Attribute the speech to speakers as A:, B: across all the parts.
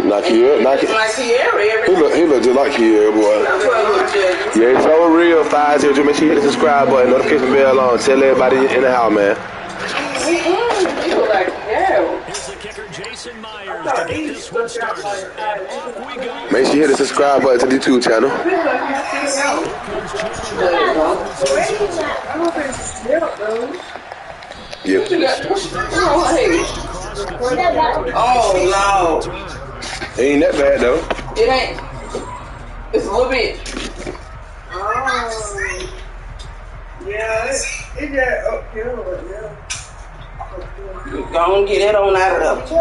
A: Not Kiera.
B: Like Kiera.
A: He look just like Kiera, boy. Yeah, it's so real. 502. Make sure you hit the subscribe button, notification bell on. Tell everybody in the house, man.
B: He look like Kiera.
A: Make sure you hit the subscribe button to the YouTube channel. Yep.
B: Oh, no.
A: It ain't that bad, though.
B: It ain't. It's a little bit. Oh. Yeah, it got uphill, yeah. Go and get that on out of there.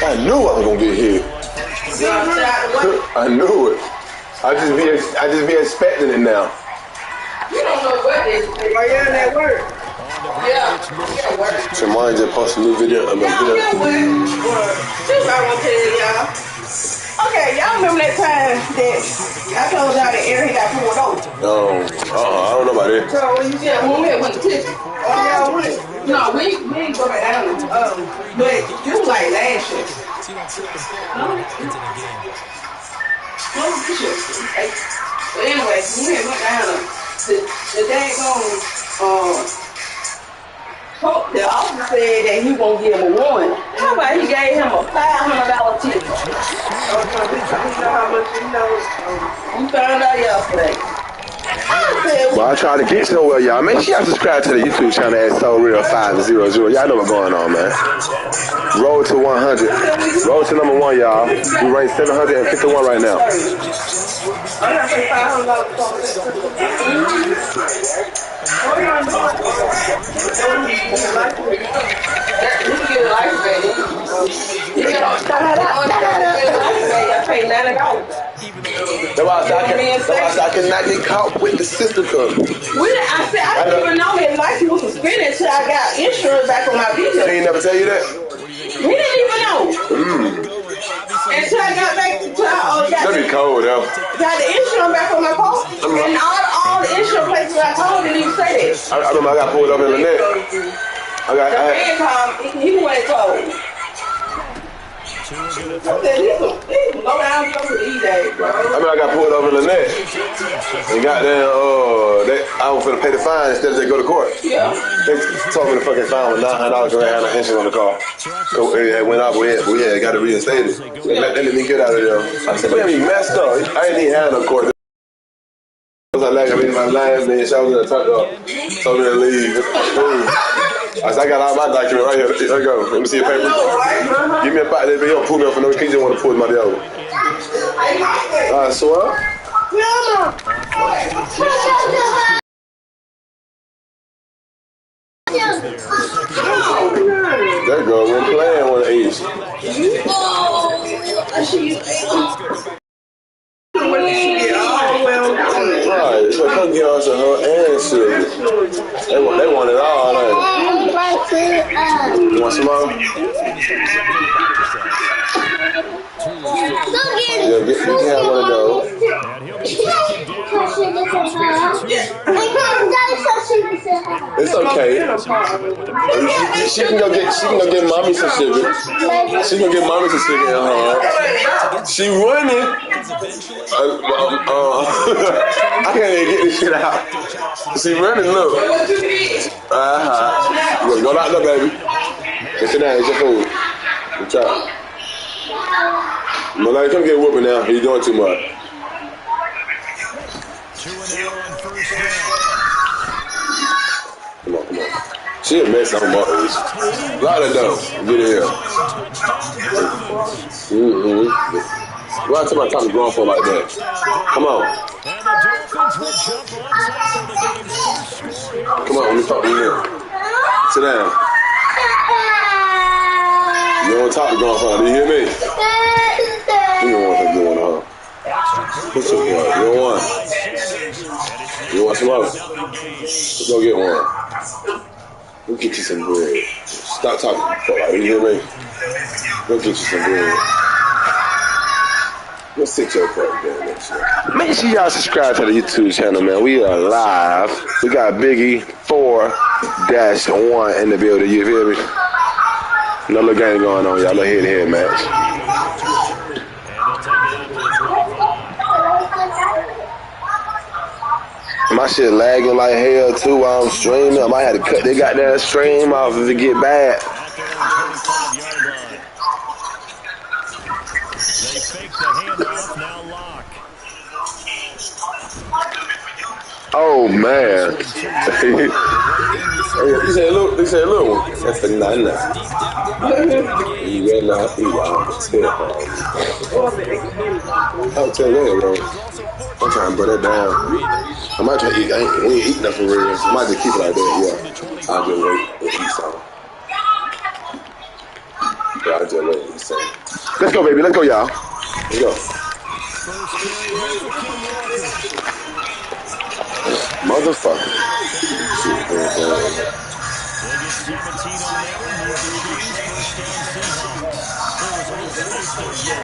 A: I knew I was going to get hit. I knew it. I just be expecting it now.
B: You don't know what it is. Why you in that work? Yeah.
A: Shamari just posted a new video.
B: This is what I want to tell y'all. Okay, y'all remember that time that I told y'all that Aaron got pulled over?
A: I don't know about it.
B: So when we went to Tiffany. Oh, y'all went? No, we didn't go back down. But it was like last year. But anyway, we went down. The daggone the officer said that he won't give him a warning. How about he gave him a $500 ticket? We found out yesterday.
A: Well, I try to get somewhere, y'all. Make sure y'all subscribe to the YouTube channel at So Real 500. Y'all know what's going on, man. Roll to 100. Roll to number 1, y'all. We rank 751 right now.
B: I'm gonna pay $500
A: That's why I cannot get caught with the sister cup.
B: I didn't even know his license was suspended until I got insurance back on my vehicle.
A: He ain't never tell you that?
B: He didn't even know. Until I got back to
A: that'd be cold, though.
B: Got the insurance back on my car. And all the insurance places I called didn't even say that.
A: I remember I got pulled up in the net.
B: He went cold. I said, these low down stuff with these days, bro.
A: I mean, I got pulled over in the net. And goddamn, I was finna pay the fine instead of they go to court.
B: Yeah.
A: They told me the fucking fine was $900 because I had no insurance on the car. So it went out, we had got to reinstate it. They let me get out of there. I said, but he messed up. I ain't even had no court. I was like, I mean, my last day, so I was going to talk up. Told me to leave. I said, I got all my documents right here. Here you go. Let me see your paper. Give me a pot. They don't pull me up for no reason. He just want to pull my over. I swear. That girl went playing with Ace. Right, so come get us her and sugar. They want it all, right? You want some more? Yeah, you can have one of those. It's okay. She can go get mommy some sugar. She can get mommy some sugar in her. She running. I can't even get this shit out. She running, look. Look, go out there, baby. Hey, sit down, it's your food. Good job. Malay, come get whooping now. You're doing too much. Come on. She a mess on buttons. Lot of dough. Get it here. Why am I talking grown for like that? Come on. Come on, let me talk to you now. Sit down. You don't talk to grown for. Do you hear me? You don't want her doing, huh? What's up, boy? You don't want? You want some more? Let's go get one. Go get you some bread. Stop talking. Like, you hear me? Go get you some bread. Let's sit your part down next year. Make sure y'all subscribe to the YouTube channel, man. We are live. We got Biggie 4-1 in the building. You hear me? No little game going on, y'all. Little head-to-head match. My shit lagging like hell too while I'm streaming. I might have to cut that goddamn stream off if it get bad.
C: At their own 25-yard line. They fake the handoff, now lock.
A: Oh man. He said little one. That's the nine. You ready now? You wild. I'll tell that, bro. I'm trying to put that down. I might try to eat. We ain't eating nothing for real. I might just keep it like that. Yeah. I'll just wait and eat some. Yeah, I'll just wait and eat some. Let's go, baby. Let's go, y'all. Let's go. Motherfucker.
C: They get 17 on that one. Move the chains. First down, Seahawks. There was a little space there. Yeah.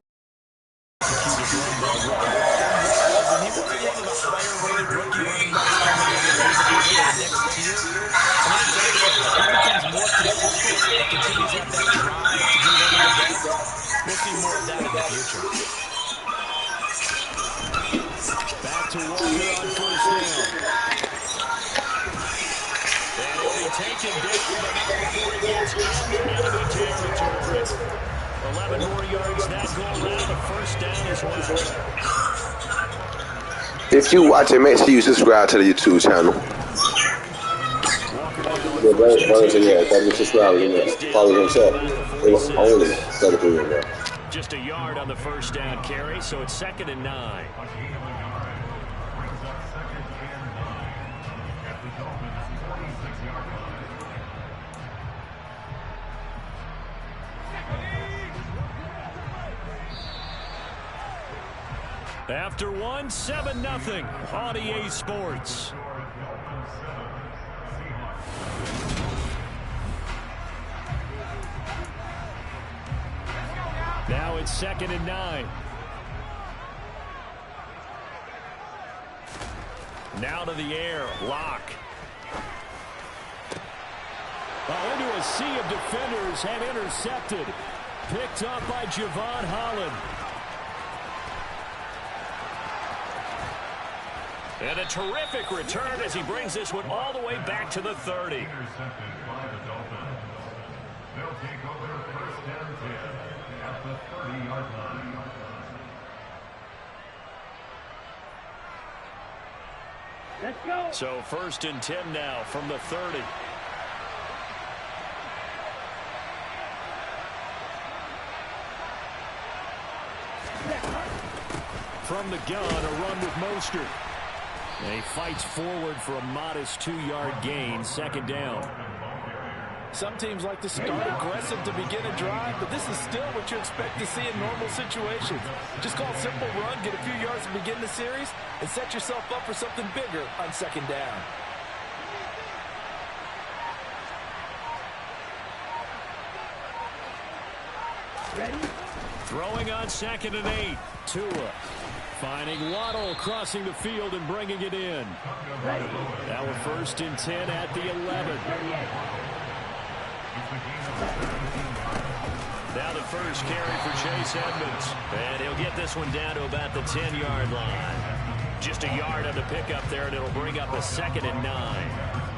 C: Executed run by Wright. And he was one of the higher-rated rookie running backs coming in the next tier. And let me tell you something. If he becomes more consistent and continues with that drive to be one of the best, we'll see more of that in the future. Back to Walker on first down. And he'll be taken down, but not before he gets into enemy territory. 11 more yards that go around, a first down as well.
A: If you watch it, make sure you subscribe to the YouTube channel.
C: Just a yard on the first down carry, so it's 2nd and 9. After one, 7-0 on EA Sports. Now it's 2nd and 9. Now to the air, lock. Into a sea of defenders and intercepted. Picked up by Javon Holland. And a terrific return as he brings this one all the way back to the 30.
B: Let's go.
C: So 1st and 10 now from the 30. From the gun, a run with Mostert. And he fights forward for a modest 2-yard gain, 2nd down.
D: Some teams like to start aggressive to begin a drive, but this is still what you expect to see in normal situations. Just call a simple run, get a few yards to begin the series, and set yourself up for something bigger on 2nd down.
B: Ready?
C: Throwing on 2nd and 8. Tua finding Waddle crossing the field and bringing it in.
B: Ready.
C: Now we're 1st and 10 at the 11. Now the first carry for Chase Edmonds. And he'll get this one down to about the 10-yard line. Just a yard on the pickup there, and it'll bring up a 2nd and 9.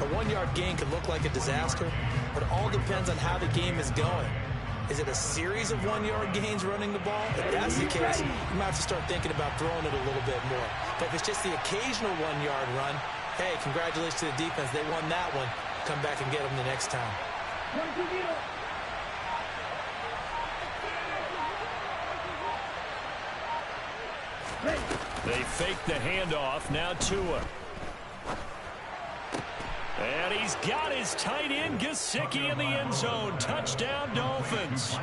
D: A 1-yard gain could look like a disaster, but it all depends on how the game is going. Is it a series of 1-yard gains running the ball? If that's the case, you might have to start thinking about throwing it a little bit more. But if it's just the occasional 1-yard run, hey, congratulations to the defense. They won that one. Come back and get them the next time.
C: They fake the handoff. Now Tua. And he's got his tight end, Gesicki, in the end zone. Touchdown, Dolphins.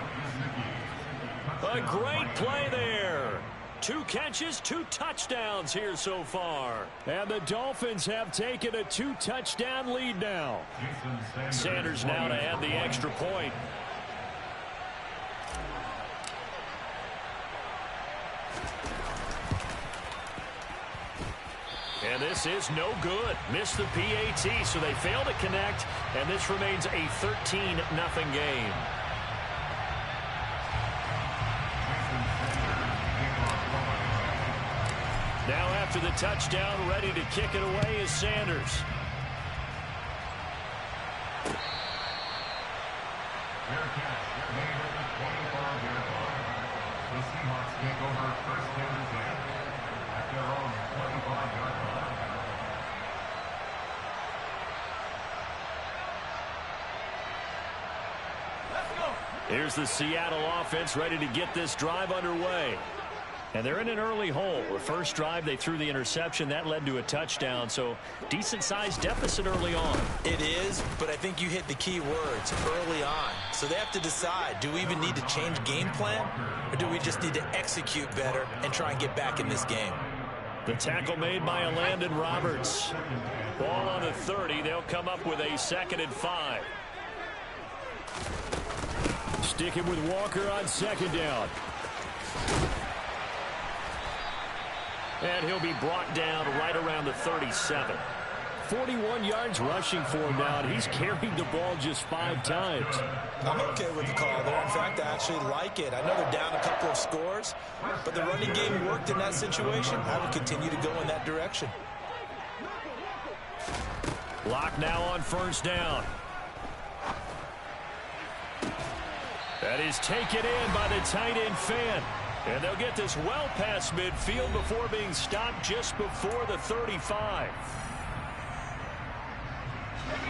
C: A great play there. 2 catches, 2 touchdowns here so far. And the Dolphins have taken a 2-touchdown lead now. Sanders now to add the extra point. And this is no good. Missed the PAT, so they fail to connect, and this remains a 13-0 game. Now after the touchdown, ready to kick it away is Sanders. Here's the Seattle offense ready to get this drive underway. And they're in an early hole. The first drive, they threw the interception. That led to a touchdown, so decent-sized deficit early on.
D: It is, but I think you hit the key words, early on. So they have to decide, do we even need to change game plan, or do we just need to execute better and try and get back in this game?
C: The tackle made by Landon Roberts. Ball on the 30. They'll come up with a 2nd and 5. Sticking with Walker on 2nd down. And he'll be brought down right around the 37. 41 yards rushing for him now, and he's carried the ball just 5 times.
D: I'm okay with the call there. In fact, I actually like it. I know they're down a couple of scores, but the running game worked in that situation. I would continue to go in that direction.
C: Block now on 1st down. That is taken in by the tight end Fan. And they'll get this well past midfield before being stopped just before the 35.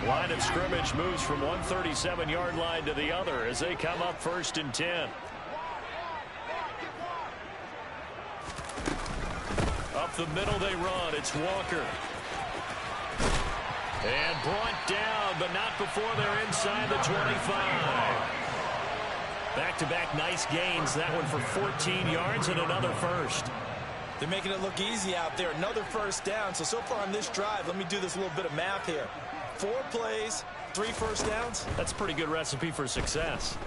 C: Line of scrimmage moves from one 37-yard line to the other as they come up 1st and 10. Up the middle they run. It's Walker. And brought down, but not before they're inside the 25. Back-to-back nice gains. That one for 14 yards and another first.
D: They're making it look easy out there. Another 1st down. So far on this drive, let me do this little bit of math here. 4 plays, 3 first downs.
C: That's a pretty good recipe for success.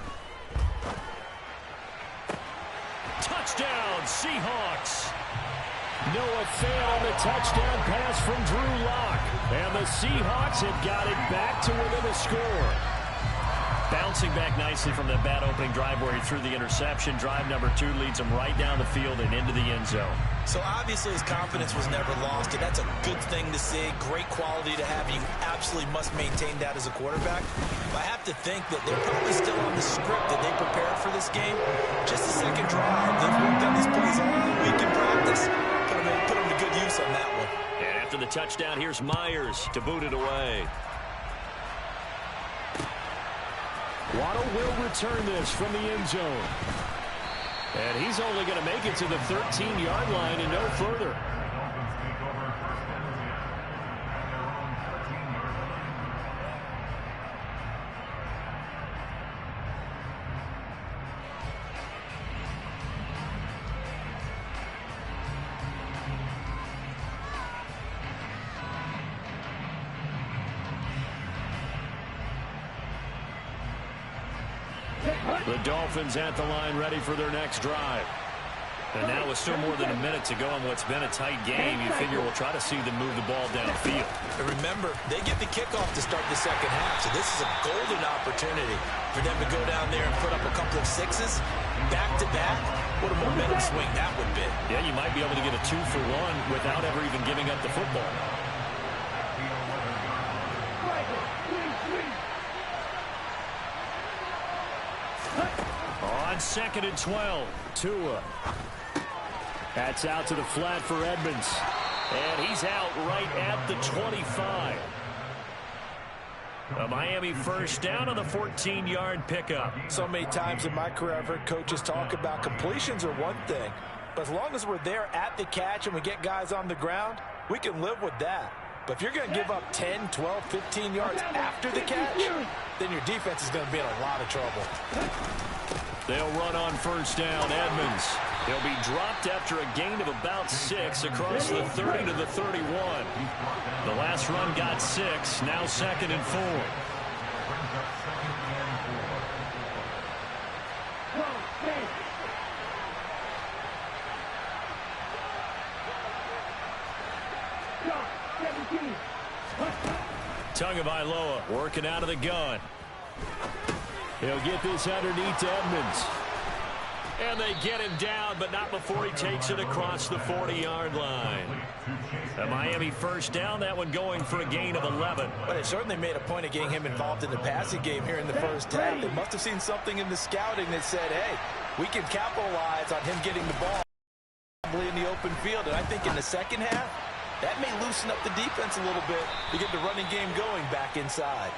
C: Touchdown, Seahawks. Noah Fant on the touchdown pass from Drew Lock. And the Seahawks have got it back to within a score. Bouncing back nicely from that bad opening drive where he threw the interception. Drive number 2 leads him right down the field and into the end zone.
D: So obviously his confidence was never lost, and that's a good thing to see. Great quality to have. You absolutely must maintain that as a quarterback. But I have to think that they're probably still on the script that they prepared for this game. Just the 2nd drive. They've worked on these plays all week in practice. Put them to good use on that one.
C: And after the touchdown, here's Myers to boot it away. Waddle will return this from the end zone. And he's only going to make it to the 13-yard line and no further. The Dolphins at the line ready for their next drive. And now with still more than a minute to go in what's been a tight game, you figure we'll try to see them move the ball downfield.
D: And remember, they get the kickoff to start the 2nd half, so this is a golden opportunity for them to go down there and put up a couple of 6s back-to-back. What a momentum swing that would be.
C: Yeah, you might be able to get a 2-for-1 without ever even giving up the football. On 2nd and 12, Tua. That's out to the flat for Edmonds. And he's out right at the 25. A Miami 1st down on the 14-yard pickup.
D: So many times in my career I've heard coaches talk about completions are one thing, but as long as we're there at the catch and we get guys on the ground, we can live with that. But if you're going to give up 10, 12, 15 yards after the catch, then your defense is going to be in a lot of trouble.
C: They'll run on 1st down. Edmonds. He'll be dropped after a gain of about 6 across the 30 to the 31. The last run got 6. Now 2nd and 4. Tagovailoa working out of the gun. He'll get this underneath to Edmonds. And they get him down, but not before he takes it across the 40-yard line. A Miami first down, that one going for a gain of 11.
D: But it certainly made a point of getting him involved in the passing game here in the first half. They must have seen something in the scouting that said, hey, we can capitalize on him getting the ball in the open field. And I think in the second half, that may loosen up the defense a little bit to get the running game going back inside.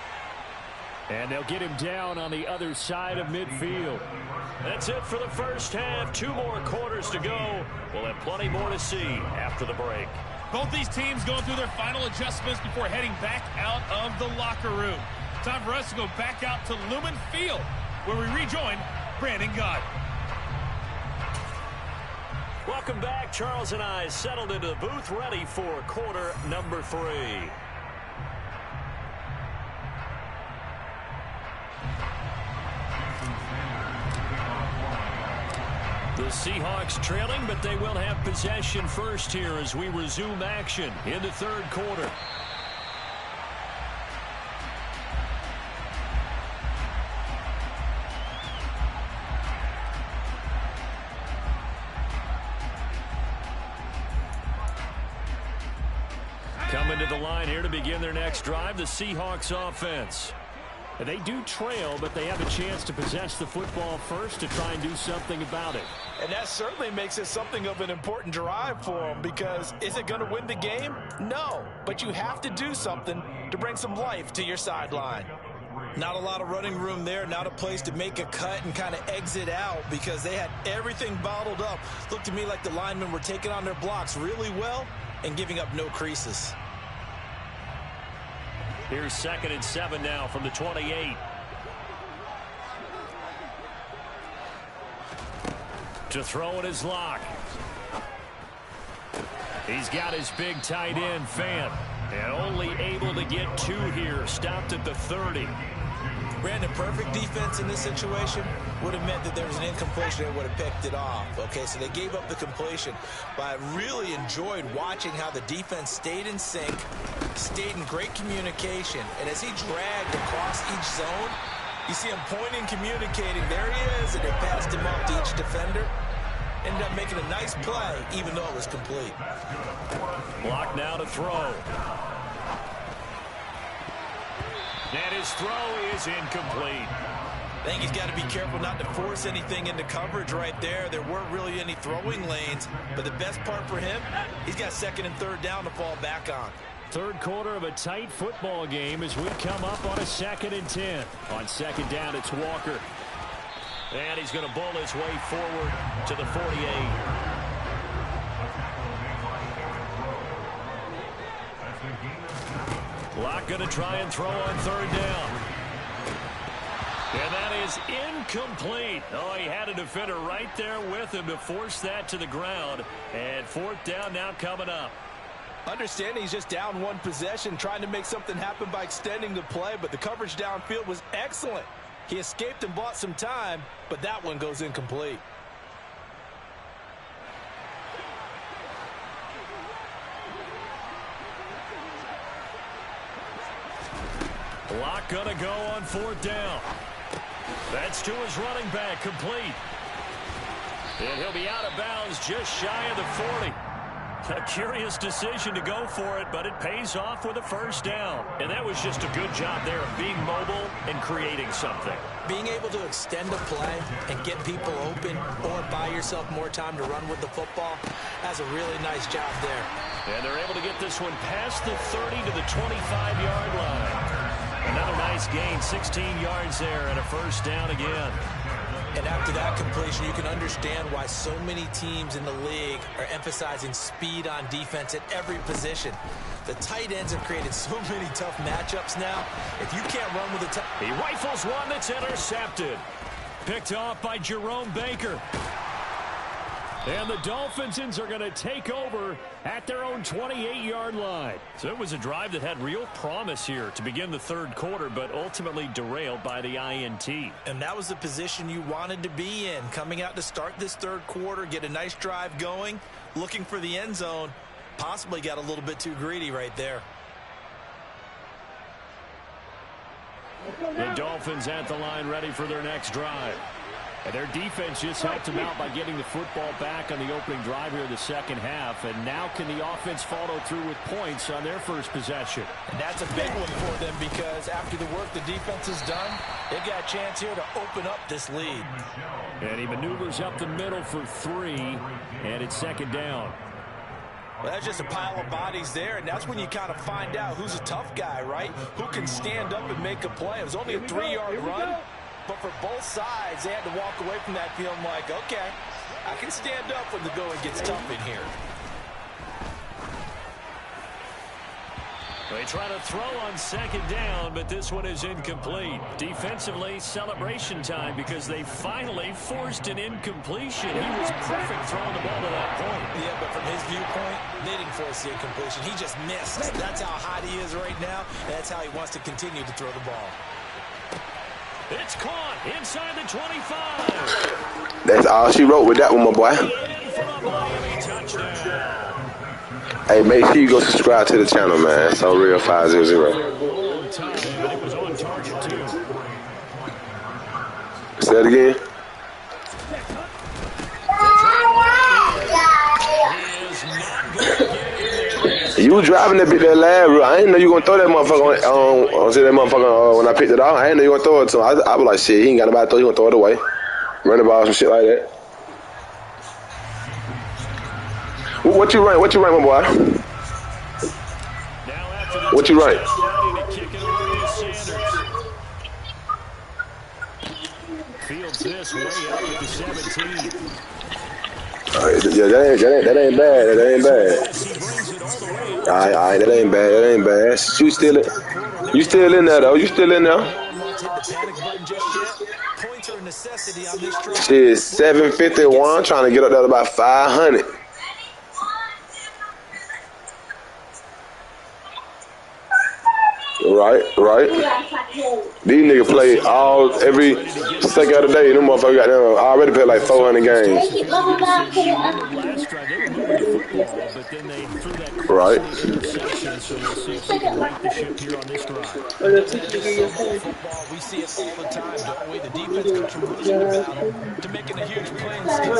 C: And they'll get him down on the other side of midfield. That's it for the first half. 2 more quarters to go. We'll have plenty more to see after the break.
E: Both these teams going through their final adjustments before heading back out of the locker room. Time for us to go back out to Lumen Field, where we rejoin Brandon Gott.
C: Welcome back. Charles and I settled into the booth, ready for quarter number 3. The Seahawks trailing, but they will have possession first here as we resume action in the third quarter. Coming to the line here to begin their next drive, the Seahawks offense. They do trail, but they have a chance to possess the football first to try and do something about it.
D: And that certainly makes it something of an important drive for them, because is it going to win the game? No, but you have to do something to bring some life to your sideline. Not a lot of running room there, not a place to make a cut and kind of exit out because they had everything bottled up. Looked to me like the linemen were taking on their blocks really well and giving up no creases.
C: Here's 2nd and 7 now from the 28. To throw it is Locke. He's got his big tight end, Fant, and only able to get 2 here. Stopped at the 30.
D: Brandon, perfect defense in this situation would have meant that there was an incompletion that would have picked it off. Okay, so they gave up the completion. But I really enjoyed watching how the defense stayed in sync, stayed in great communication. And as he dragged across each zone, you see him pointing, communicating. There he is, and they passed him up to each defender. Ended up making a nice play, even though it was complete.
C: Block now to throw. And his throw is incomplete.
D: I think he's got to be careful not to force anything into coverage right there. There weren't really any throwing lanes, but the best part for him, he's got 2nd and 3rd down to fall back on.
C: Third quarter of a tight football game as we come up on a 2nd and 10. On 2nd down, it's Walker. And he's going to bull his way forward to the 48. Locke going to try and throw on 3rd down. And that is incomplete. Oh, he had a defender right there with him to force that to the ground. And 4th down now coming up.
D: Understanding he's just down 1 possession, trying to make something happen by extending the play, but the coverage downfield was excellent. He escaped and bought some time, but that one goes incomplete.
C: Locke gonna go on 4th down. That's to his running back, complete. And he'll be out of bounds just shy of the 40. A curious decision to go for it, but it pays off with a 1st down. And that was just a good job there of being mobile and creating something.
D: Being able to extend a play and get people open or buy yourself more time to run with the football, that's a really nice job there.
C: And they're able to get this one past the 30 to the 25-yard line. Another nice gain, 16 yards there, and a 1st down again.
D: And after that completion, you can understand why so many teams in the league are emphasizing speed on defense at every position. The tight ends have created so many tough matchups now. If you can't run with the
C: he rifles one that's intercepted. Picked off by Jerome Baker. And the Dolphins are going to take over at their own 28-yard line. So it was a drive that had real promise here to begin the third quarter, but ultimately derailed by the INT.
D: And that was the position you wanted to be in, coming out to start this third quarter, get a nice drive going, looking for the end zone. Possibly got a little bit too greedy right there.
C: The Dolphins at the line ready for their next drive. And their defense just helped them out by getting the football back on the opening drive here in the second half. And now can the offense follow through with points on their first possession?
D: And that's a big one for them because after the work the defense has done, they've got a chance here to open up this lead.
C: And he maneuvers up the middle for 3, and it's second down.
D: Well, that's just a pile of bodies there, and that's when you kind of find out who's a tough guy, right? Who can stand up and make a play. It was only a 3-yard run. But for both sides, they had to walk away from that feeling like, okay, I can stand up when the going gets tough in here.
C: They try to throw on second down, but this one is incomplete. Defensively, celebration time because they finally forced an incompletion. He was perfect throwing the ball to that point.
D: Yeah, but from his viewpoint, they didn't force the incompletion. He just missed. That's how hot he is right now, and that's how he wants to continue to throw the ball.
C: It's caught inside the 25.
A: That's all she wrote with that one, my boy. Hey, make sure you go subscribe to the channel, man. So Real 500.
C: It was on target too.
A: Say that again. You driving that bit that lad, I didn't know you gonna throw that motherfucker on that motherfucker when I picked it off. I didn't know you gonna throw it to him. I was like, shit, he ain't got nobody to throw, he gonna throw it away. Run the ball, some shit like that. What you rank, my boy? What you rank?
C: Fields this way up at the 17.
A: Yeah, that ain't bad. That ain't bad. All right, that ain't bad. That ain't bad. You still in there though? You still in there? Shit, 751. Trying to get up there to about 500. Right. These niggas play every second of the day. Them motherfuckers got them already played like 400 games. Right.
C: So we'll see if they can right the ship here on this drive.
D: Football, we see it all the time, don't we? The defense goes from losing the battle to making a huge play and still.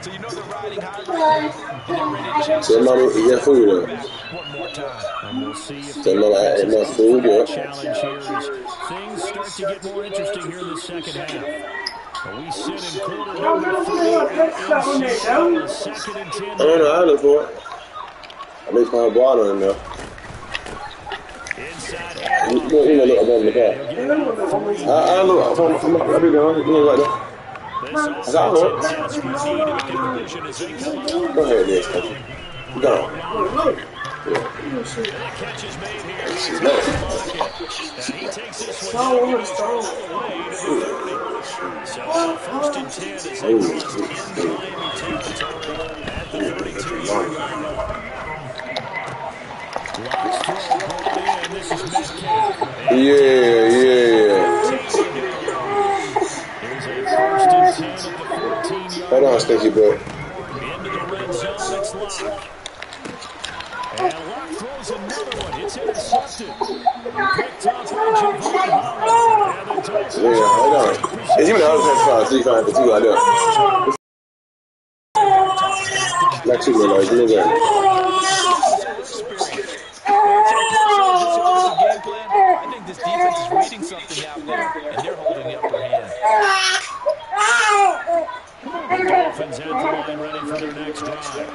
D: So you know they're riding high right now, and they're ready to challenge.
A: So mommy, get food there.
D: One more time.
C: And we'll see if
A: so
C: the
A: food, yeah.
C: challenge here as things start to get more interesting here in the second half. We sit in quarter number 3. Second and 10.
A: I don't know. I look for it. I may find water in there.
C: Inside.
A: You look above the car. I look from I'll be down. You look right there. I got one. Go ahead, Nick. Go.
C: The catch is made here. He takes this one all the way to the 30. So first and 10 as they cross into Miami territory at the 32-yard line. Locks throw brought in, and this is Metcalf.
A: Yeah.
C: Here's a first and 10 at the 14-yard line.
A: Hold on, Stinky boy.
C: Into the red zone, it's Locke. And Locke throws another one. It's intercepted. Picked up by Javon Holland.
A: Yeah, hold on. It's even the other 3 for 2 right there. Not too many, like, look at
D: I think this defense is reading something out there, and they're holding the upper hand.
C: The Dolphins at the line ready for their next drive.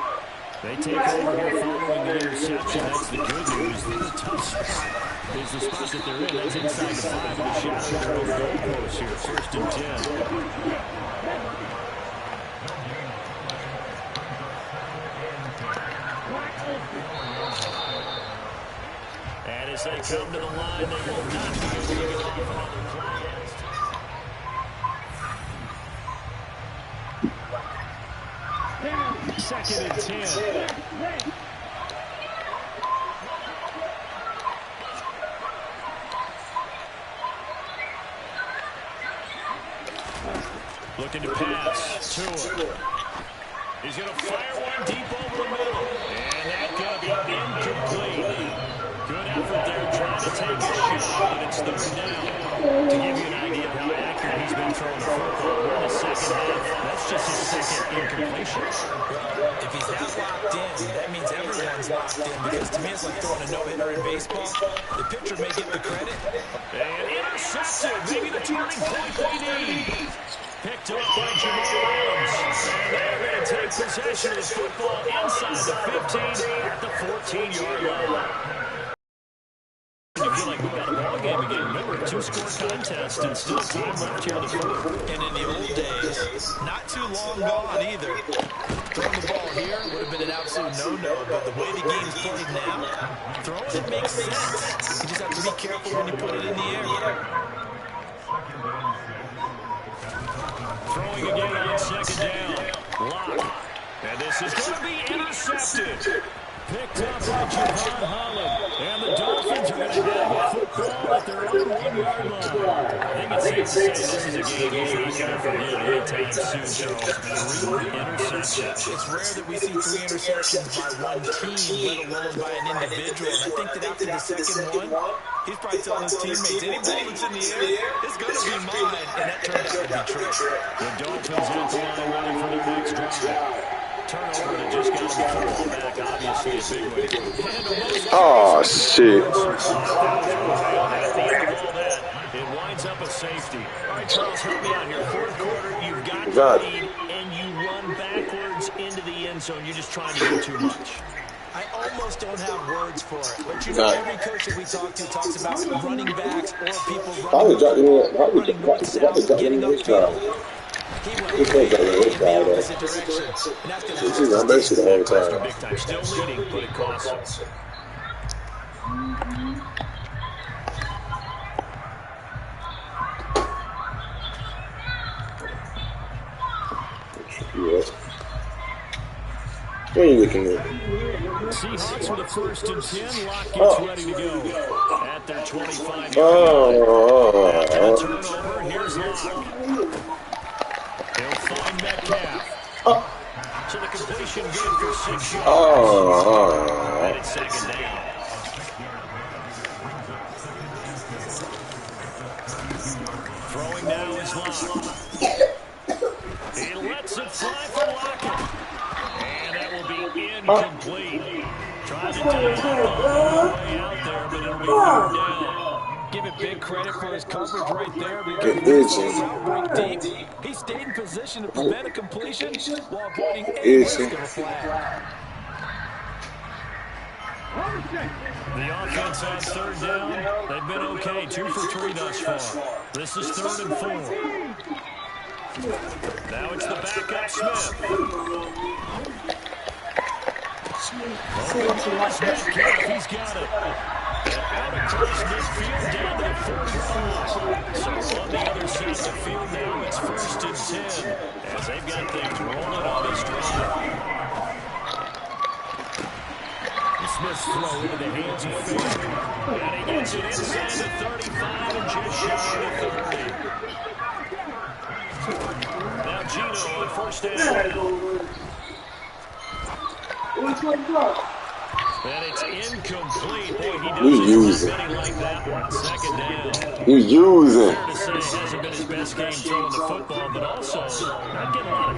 C: They take over here following the interception. That's the good news. The tough spot is the spot that they're in. That's inside the 5 in the shadow of their own goalpost here. First and 10. And as they come to the line, they will not be able to get off another play. Second and 10. Looking to pass. Tua. He's going to fire one deep over the middle. And that's going to be incomplete. Good effort there trying to take a shot, and it's third down. To give you an idea of how accurate he's been throwing the football. We're in the second half. That's just his second incompletion.
D: Well, if he's that locked in, that means everyone's locked in, because to me it's like throwing a no-hitter in baseball. The pitcher may get the credit.
C: And intercepted. Maybe the turning point they need. Picked up by Jamal Adams. And they're going to take possession of the football inside the 15 at the 14-yard line. You feel like we've got a ball game again. Remember, a two-score contest and still time left here in the fourth.
D: And in the old days, not too long gone either. Throwing the ball here would have been an absolute no-no, but the way the game's played now, throwing it makes sense. You just have to be careful when you put it in the air.
C: Throwing again on second down. Lock. And this is going to be intercepted. Picked up by Javon Holland. And the Dolphins are going to have football at their own 1-yard line. I think it's safe to say this is a game he's not going to forget anytime soon, Charles. 3 interceptions.
D: It's rare that we see 3 interceptions by one team, let alone by an individual. And I think that after the second one, he's probably telling his teammates, any ball that's in the air, it's going to be mine. And that turned out to be true.
C: The Dolphins at the line ready for their next drive. Turnover that just got the football back, obviously a big way.
A: Oh, shit.
C: At the end of all that, it winds up a safety. All right, Charles, help me out here. Fourth quarter, you've got the lead, and you run backwards into the end zone. You're just trying to do too much.
D: I almost don't have words for it, but you know, every coach that we talk to talks about running backs or people running north-south, getting upfield. He went in the opposite direction. And after that,
A: I'm basically the whole time.
C: Big time. Still leading, but it costs him.
A: Yes. What are you looking at?
C: Seahawks with a 1st and 10. Lock gets ready to go at their 25. And a turnover. Here's Lock. He'll find Metcalf. So the completion good for 6 yards. And it's second down. Throwing now is Lock. He lets it fly for Lockett. And that will be incomplete. Tried to dive all the way out there, but it'll be third down. Give it big credit for his coverage right there. Break deep. He stayed in position to prevent a completion while avoiding any risk of a flag. The offense on third down, they've been okay. 2 for 3 thus far. This is 3rd and 4. Now it's the backup Smith. He's got it. Out across midfield down to the 45. So on the other side of the field now, it's 1st and 10 as they've got things rolling on this drive. Smith's throw into the hands of Field. And he gets it inside the 35 and just shy of 30. Now Gino on 1st down. And it's incomplete. Boy, he doesn't like that one. Second down.
A: You using.
C: Fair to say it hasn't been his best game throwing the football, but also not getting a lot of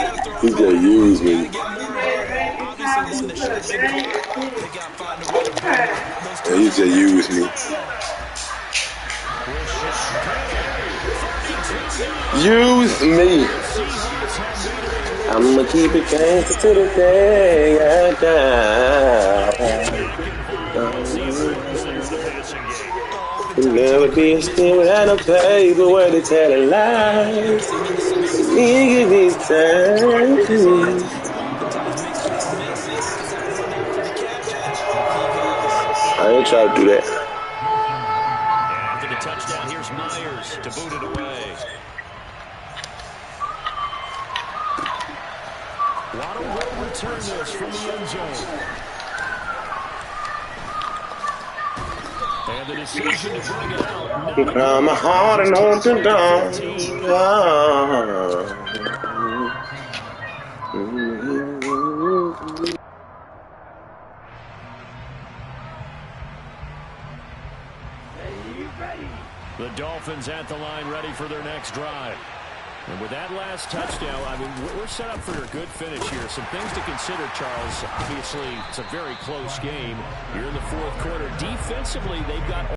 C: help.
A: He's gonna use me. He just used me. Use me. I'ma keep it gangsta to the day I die. You'll never be still without a paper where they tell a lie. Nigga, this time. I ain't trying to do that.
C: After the touchdown, here's Myers to boot it away. Waddle will return this from the end zone. And the decision to bring it out.
A: Because my heart and on to dawn.
C: Dolphins at the line ready for their next drive. And with that last touchdown, I mean, we're set up for a good finish here. Some things to consider, Charles. Obviously, it's a very close game. Here in the fourth quarter, defensively, they've got